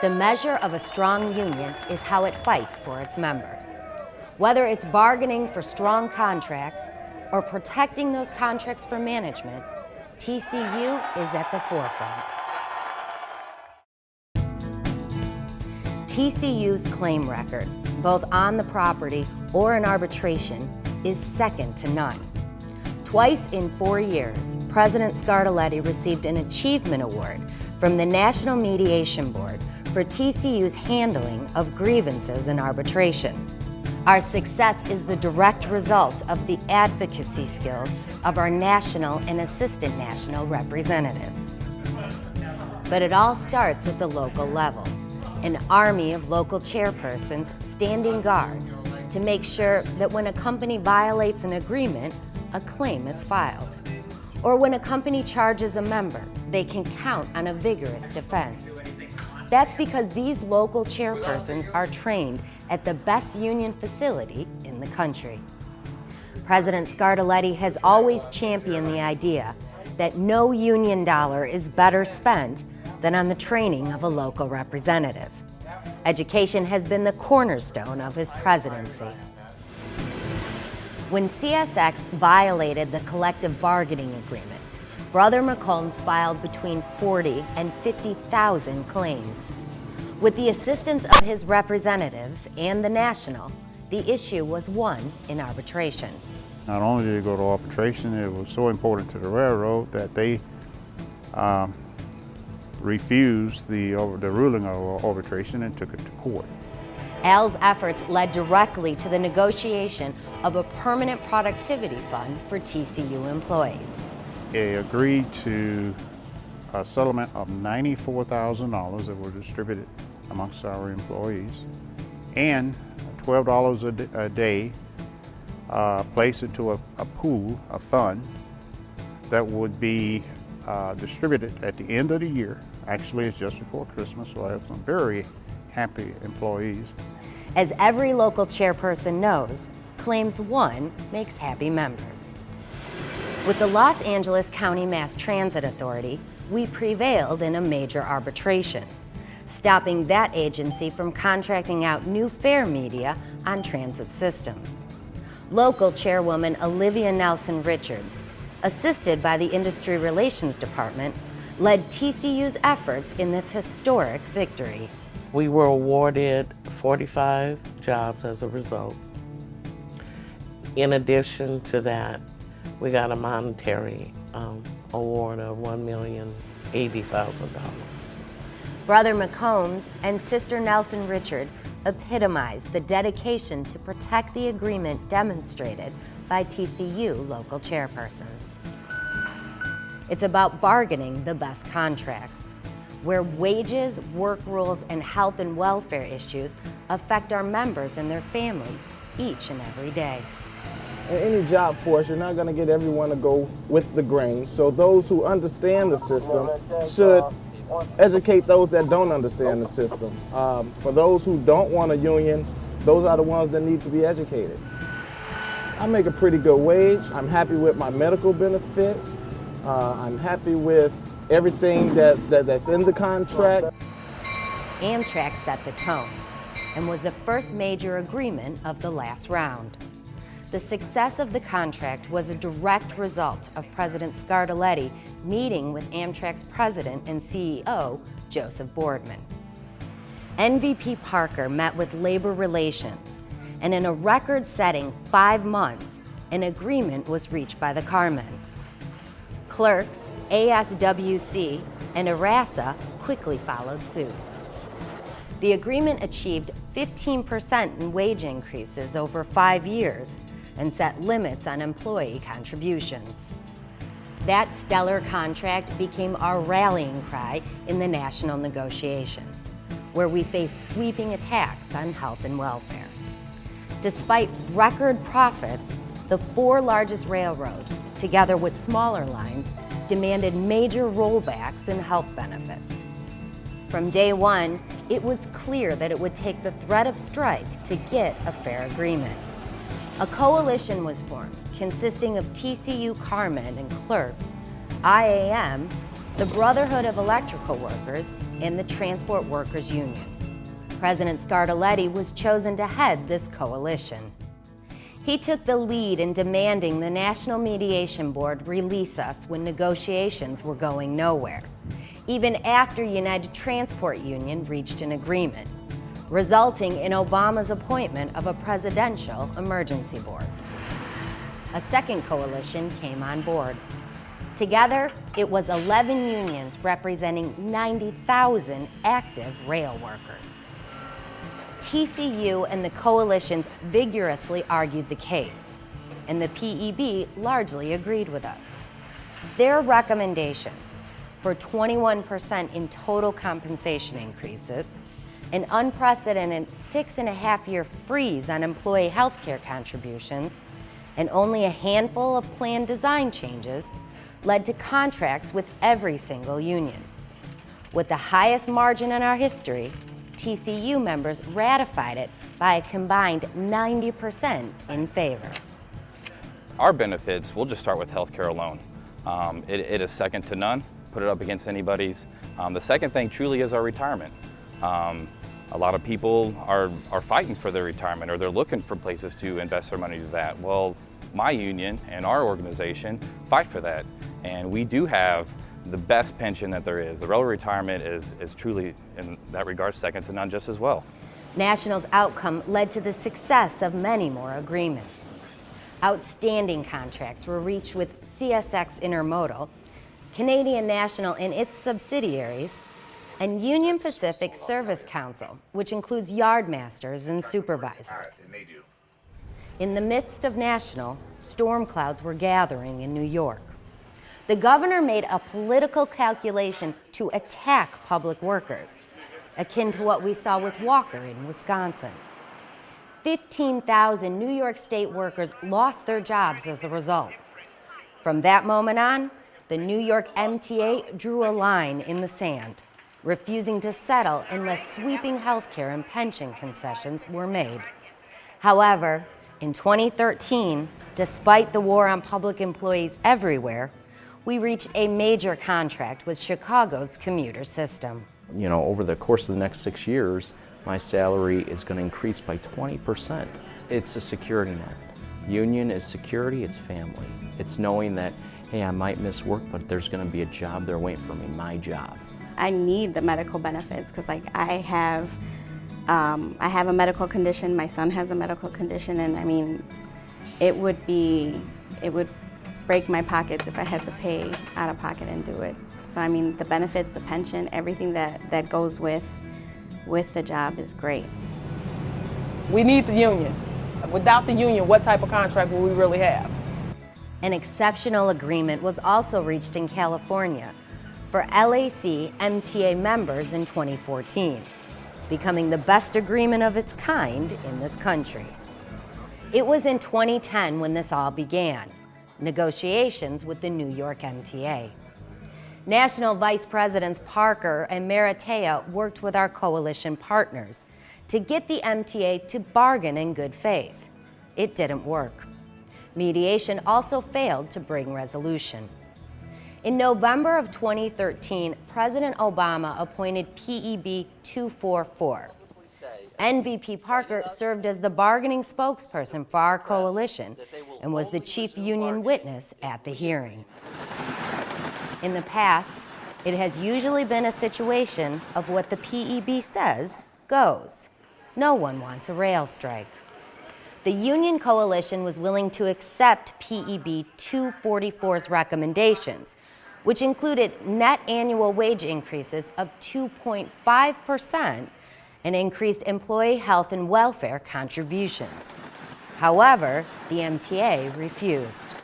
The measure of a strong union is how it fights for its members. Whether it's bargaining for strong contracts or protecting those contracts for management, TCU is at the forefront. TCU's claim record, both on the property or in arbitration, is second to none. Twice in 4 years, President Scardelletti received an Achievement Award from the National Mediation Board for TCU's handling of grievances in arbitration. Our success is the direct result of the advocacy skills of our national and assistant national representatives. But it all starts at the local level, an army of local chairpersons standing guard to make sure that when a company violates an agreement, a claim is filed. Or when a company charges a member, they can count on a vigorous defense. That's because these local chairpersons are trained at the best union facility in the country. President Scardelletti has always championed the idea that no union dollar is better spent than on the training of a local representative. Education has been the cornerstone of his presidency. When CSX violated the collective bargaining agreement, Brother McCombs filed between 40 and 50,000 claims. With the assistance of his representatives and the national, the issue was won in arbitration. Not only did it go to arbitration, it was so important to the railroad that they refused the ruling of arbitration and took it to court. Al's efforts led directly to the negotiation of a permanent productivity fund for TCU employees. They agreed to a settlement of $94,000 that were distributed amongst our employees, and $12 a day placed into a pool, a fund, that would be distributed at the end of the year. Actually, it's just before Christmas, so I have some very happy employees. As every local chairperson knows, claims won makes happy members. With the Los Angeles County Mass Transit Authority, we prevailed in a major arbitration, stopping that agency from contracting out new fare media on transit systems. Local chairwoman Olivia Nelson Richard, assisted by the Industry Relations Department, led TCU's efforts in this historic victory. We were awarded 45 jobs as a result. In addition to that, we got a monetary award of $1,080,000. Brother McCombs and Sister Nelson Richard epitomized the dedication to protect the agreement demonstrated by TCU local chairpersons. It's about bargaining the best contracts, where wages, work rules, and health and welfare issues affect our members and their families each and every day. In any job force, you're not going to get everyone to go with the grain. So those who understand the system should educate those that don't understand the system. For those who don't want a union, those are the ones that need to be educated. I make a pretty good wage. I'm happy with my medical benefits. I'm happy with everything that's in the contract. Amtrak set the tone and was the first major agreement of the last round. The success of the contract was a direct result of President Scardelletti meeting with Amtrak's president and CEO, Joseph Boardman. NVP Parker met with labor relations, and in a record-setting 5 months, an agreement was reached by the carmen. Clerks, ASWC, and ERASA quickly followed suit. The agreement achieved 15% in wage increases over 5 years and set limits on employee contributions. That stellar contract became our rallying cry in the national negotiations, where we faced sweeping attacks on health and welfare. Despite record profits, the 4 largest railroads, together with smaller lines, demanded major rollbacks in health benefits. From day one, it was clear that it would take the threat of strike to get a fair agreement. A coalition was formed consisting of TCU carmen and clerks, IAM, the Brotherhood of Electrical Workers, and the Transport Workers Union. President Scarlatti was chosen to head this coalition. He took the lead in demanding the National Mediation Board release us when negotiations were going nowhere, even after United Transport Union reached an agreement, resulting in Obama's appointment of a presidential emergency board. A second coalition came on board. Together, it was 11 unions representing 90,000 active rail workers. TCU and the coalitions vigorously argued the case, and the PEB largely agreed with us. Their recommendations for 21% in total compensation increases, an unprecedented 6.5-year freeze on employee health care contributions, and only a handful of plan design changes led to contracts with every single union. With the highest margin in our history, TCU members ratified it by a combined 90% in favor. Our benefits, we'll just start with healthcare alone. It is second to none, put it up against anybody's. The second thing truly is our retirement. A lot of people are fighting for their retirement, or they're looking for places to invest their money to that. Well, my union and our organization fight for that, and we do have the best pension that there is. The railroad retirement is truly, in that regard, second to none just as well. National's outcome led to the success of many more agreements. Outstanding contracts were reached with CSX Intermodal, Canadian National and its subsidiaries, and Union Pacific Service Council, which includes yardmasters and supervisors. In the midst of National, storm clouds were gathering in New York. The governor made a political calculation to attack public workers, akin to what we saw with Walker in Wisconsin. 15,000 New York State workers lost their jobs as a result. From that moment on, the New York MTA drew a line in the sand, refusing to settle unless sweeping health care and pension concessions were made. However, in 2013, despite the war on public employees everywhere, we reached a major contract with Chicago's commuter system. You know, over the course of the next 6 years, my salary is going to increase by 20%. It's a security net. Union is security, it's family. It's knowing that, hey, I might miss work, but there's going to be a job there waiting for me, my job. I need the medical benefits because, like, I have a medical condition. My son has a medical condition, and I mean, it would break my pockets if I had to pay out of pocket and do it. So I mean, the benefits, the pension, everything that goes with the job is great. We need the union. Without the union, what type of contract will we really have? An exceptional agreement was also reached in California for LAC MTA members in 2014, becoming the best agreement of its kind in this country. It was in 2010 when this all began, negotiations with the New York MTA. National Vice Presidents Parker and Maratea worked with our coalition partners to get the MTA to bargain in good faith. It didn't work. Mediation also failed to bring resolution. In November of 2013, President Obama appointed PEB 244. NVP Parker served as the bargaining spokesperson for our coalition and was the chief union witness at the hearing. In the past, it has usually been a situation of what the PEB says goes. No one wants a rail strike. The union coalition was willing to accept PEB 244's recommendations, which included net annual wage increases of 2.5% and increased employee health and welfare contributions. However, the MTA refused.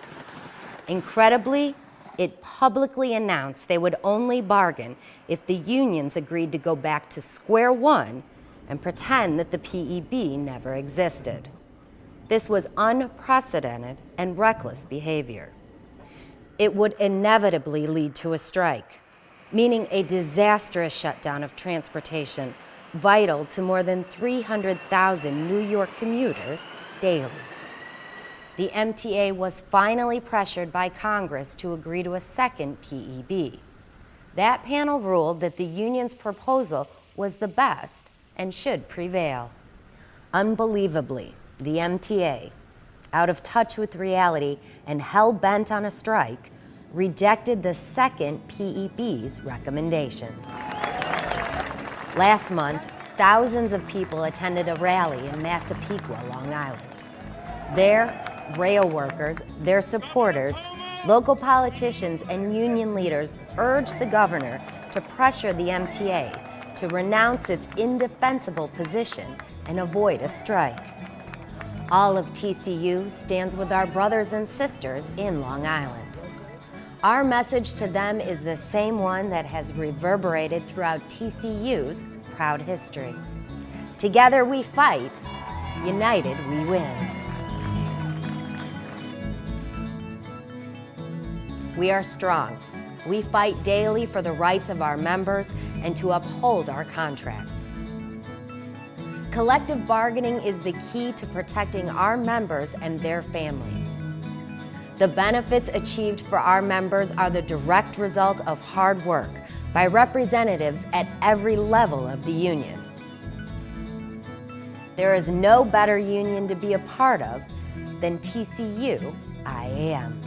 Incredibly, it publicly announced they would only bargain if the unions agreed to go back to square one and pretend that the PEB never existed. This was unprecedented and reckless behavior. It would inevitably lead to a strike, meaning a disastrous shutdown of transportation vital to more than 300,000 New York commuters daily. The MTA was finally pressured by Congress to agree to a second PEB. That panel ruled that the union's proposal was the best and should prevail. Unbelievably, the MTA, out of touch with reality and hell-bent on a strike, rejected the second PEB's recommendation. Last month, thousands of people attended a rally in Massapequa, Long Island. There, rail workers, their supporters, local politicians, and union leaders urged the governor to pressure the MTA to renounce its indefensible position and avoid a strike. All of TCU stands with our brothers and sisters in Long Island. Our message to them is the same one that has reverberated throughout TCU's proud history. Together we fight, united we win. We are strong. We fight daily for the rights of our members and to uphold our contracts. Collective bargaining is the key to protecting our members and their families. The benefits achieved for our members are the direct result of hard work by representatives at every level of the union. There is no better union to be a part of than TCU IAM.